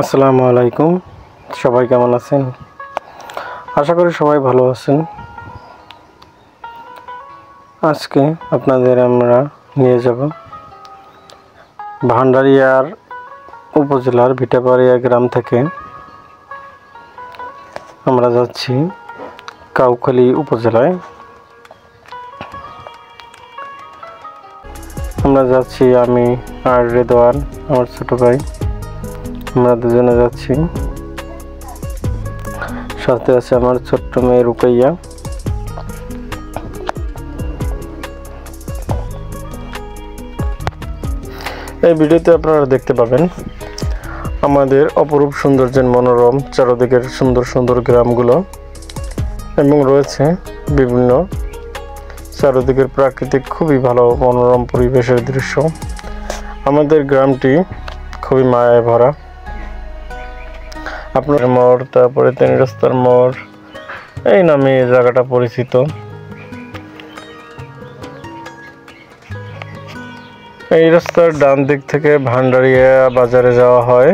আসসালামু আলাইকুম। সবাই কেমন আছেন? আশা করি সবাই ভালো আছেন। আজকে আপনাদের আমরা নিয়ে যাব ভান্ডারিয়ার উপজেলার ভিটাবাড়িয়া গ্রাম থেকে আমরা যাচ্ছি কাউখালী উপজেলায়। আমরা যাচ্ছি আমি আর রেদওয়ান, আমার ছোট ভাই, আমরা দুজনে যাচ্ছি। সাথে আছে আমার ছোট্ট মেয়ে রুকাইয়া। এই ভিডিওতে আপনারা দেখতে পাবেন আমাদের অপরূপ সৌন্দর্যের মনোরম চারদিকের সুন্দর সুন্দর গ্রামগুলো, এবং রয়েছে বিভিন্ন চারদিকের প্রাকৃতিক খুবই ভালো মনোরম পরিবেশের দৃশ্য। আমাদের গ্রামটি খুবই মায়ায় ভরা। আপনার মোড়, তারপরে ৩ রাস্তার মোড়, এই নামে এই জায়গাটা পরিচিত। এই রাস্তার ডান দিক থেকে ভান্ডারিয়া বাজারে যাওয়া হয়,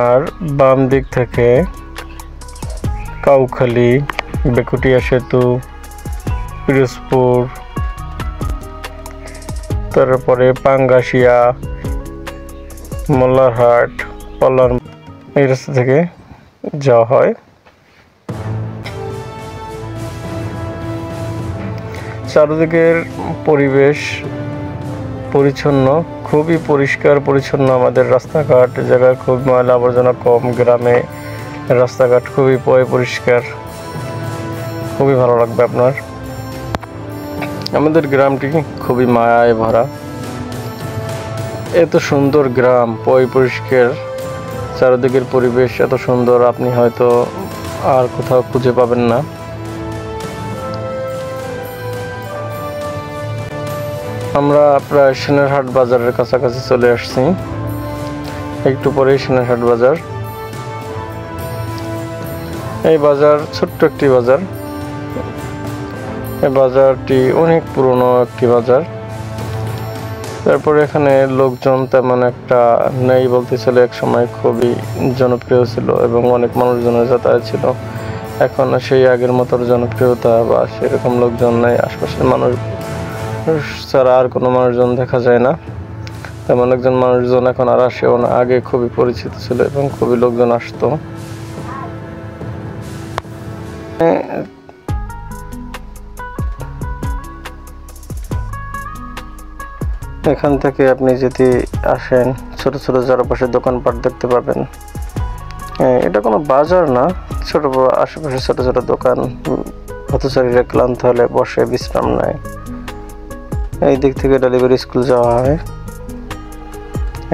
আর বাম দিক থেকে কাউখালী, বেকুটিয়া সেতু, পিরোজপুর, তারপরে পাঙ্গাসিয়া, মোল্লারহাট, পল্লার, এই রাস্তা থেকে যাওয়া হয়। চারদিকের পরিবেশ পরিচ্ছন্ন, খুবই পরিষ্কার পরিচ্ছন্ন। আমাদের রাস্তাঘাট জায়গায় খুব ময়লা আবর্জনা কম। গ্রামে রাস্তাঘাট খুবই পরিষ্কার, খুবই ভালো লাগবে আপনার। আমাদের গ্রামটি খুবই মায়ায় ভরা। এত সুন্দর গ্রাম, পরিষ্কার, চারদিকের পরিবেশ এত সুন্দর, আপনি হয়তো আর কোথাও খুঁজে পাবেন না। আমরা প্রায় সেনারহাট বাজারের কাছাকাছি চলে আসছি। একটু পরেই সেনারহাট বাজার। এই বাজার ছোট্ট একটি বাজার। এই বাজারটি অনেক পুরনো একটি বাজার। তারপরে এখানে লোকজন তেমন একটা নেই বলতে চলে। এক সময় খুবই জনপ্রিয় ছিল এবং অনেক মানুষজনের যাতায়াত ছিল। এখন সেই আগের মতো জনপ্রিয়তা বা সেরকম লোকজন নেই। আশপাশের মানুষ ছাড়া আর কোনো মানুষজন দেখা যায় না। তেমন একজন মানুষজন এখন আর আসেও না। আগে খুবই পরিচিত ছিল এবং খুবই লোকজন আসতো। এখান থেকে আপনি যদি আসেন, ছোট ছোট চারপাশে দোকানপাট দেখতে পাবেন। এটা কোনো বাজার না, ছোট আশেপাশে ছোট ছোট দোকান। পথচারীরা ক্লান্ত হলে বসে বিশ্রাম নেয়। এই দিক থেকে ডেলিভারি স্কুল যাওয়া হয়,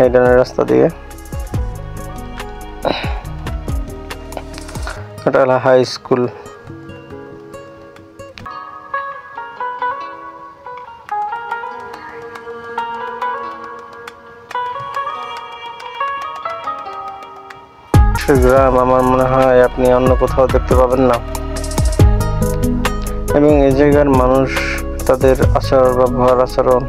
এই ডানের রাস্তা দিয়ে। এটা হলো হাই স্কুল। গ্রাম আমার মনে হয় আপনি অন্য কোথাও দেখতে পাবেন না। এবং এই জায়গার মানুষ, তাদের আচার ব্যবহার, আচরণ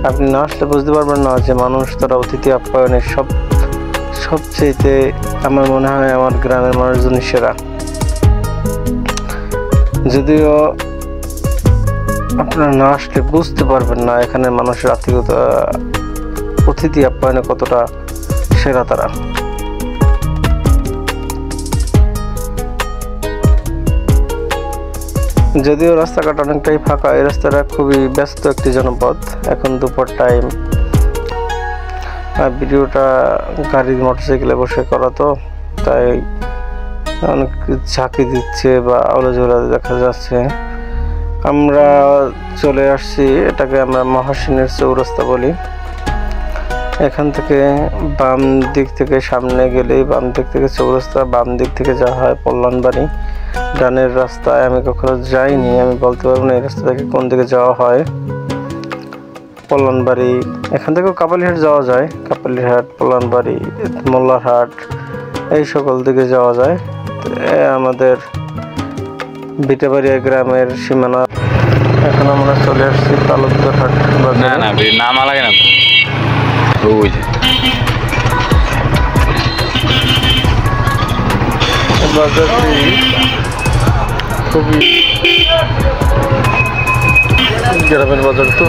আপনি না আসলে বুঝতে পারবেন না যে মানুষ তারা অতিথি আপ্যায়নের সবচেয়েতে আমার মনে হয় আমার গ্রামের মানুষজনই সেরা। যদিও আপনারা না আসলে বুঝতে পারবেন না এখানে মানুষের আতিথ্যতা, অতিথি আপ্যায়নে কতটা সেরা তারা। যদিও রাস্তাঘাট অনেকটাই ফাঁকা, এই রাস্তাটা খুবই ব্যস্ত একটি জনপদ। এখন দুপুর টাইম। ভিডিওটা গাড়ি মোটরসাইকেলে বসে করা, তো তাই অনেক ঝাঁকি দিচ্ছে বা আলোঝোলা দেখা যাচ্ছে। আমরা চলে আসছি, এটাকে আমরা মহাসিনের চৌরাস্তা বলি। এখান থেকে বাম দিক থেকে সামনে গেলেই বাম দিক থেকে চৌরাস্তা, বাম দিক থেকে যাওয়া হয় পল্লানবাড়ি। ডানের রাস্তায় আমি কখনো যাইনি, আমি বলতে পারবো না এই রাস্তা থেকে কোন দিকে যাওয়া হয়। পল্লানবাড়ি, এখান থেকেও কাপালিহাট যাওয়া যায়। কাপালিহাট, পল্লানবাড়ি, মোল্লারহাট, এই সকল দিকে যাওয়া যায়। আমাদের ভিটাবাড়িয়া গ্রামের সীমানা। এখন আমরা চলে আসছি তালুকদার হাট বাজারে। না নামা লাগে না তো। বাজারটি খুবই গ্রামের বাজার তো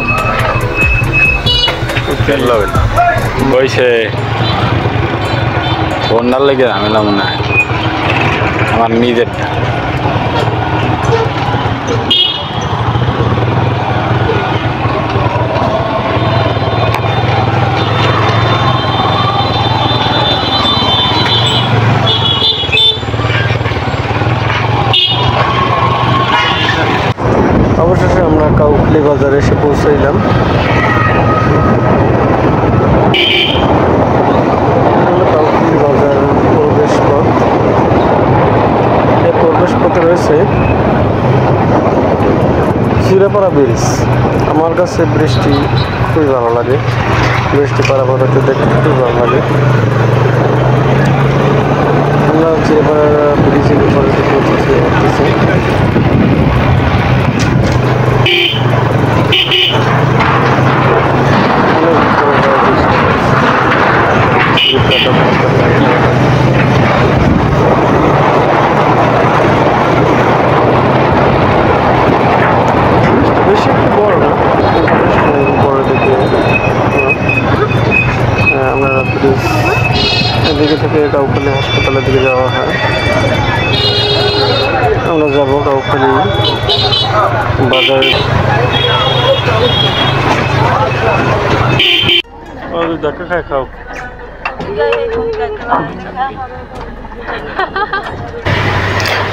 বইছে বন্যার লেগে ঝামেলা মনে হয় আমার নিজেরটা। অবশেষে আমরা কাউখালী বাজারে এসে পৌঁছাইলাম। কাউখালী বাজার প্রবেশ পথ, এই প্রবেশ পথে রয়েছে চিরাপাড়া ব্রিজ। আমার কাছে ব্রিজটি খুবই ভালো লাগে, ব্রিজটি পারাপার হতে দেখতে খুবই ভালো লাগে। আমরা চিরাপাড়া ব্রিজের উপরে পৌঁছেছি। বেশি একটু বড় না, বড় দিকে আমরা ব্রিজ এদিকে থেকে কাউখালী হাসপাতালের দিকে যাওয়া হয়। আমরা যাব কাউখালী বাজারে। দেখা খায় খাও।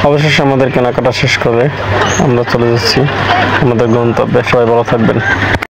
অবশেষে আমাদের কেনাকাটা শেষ করে আমরা চলে যাচ্ছি আমাদের গন্তব্যে। সবাই ভালো থাকবেন।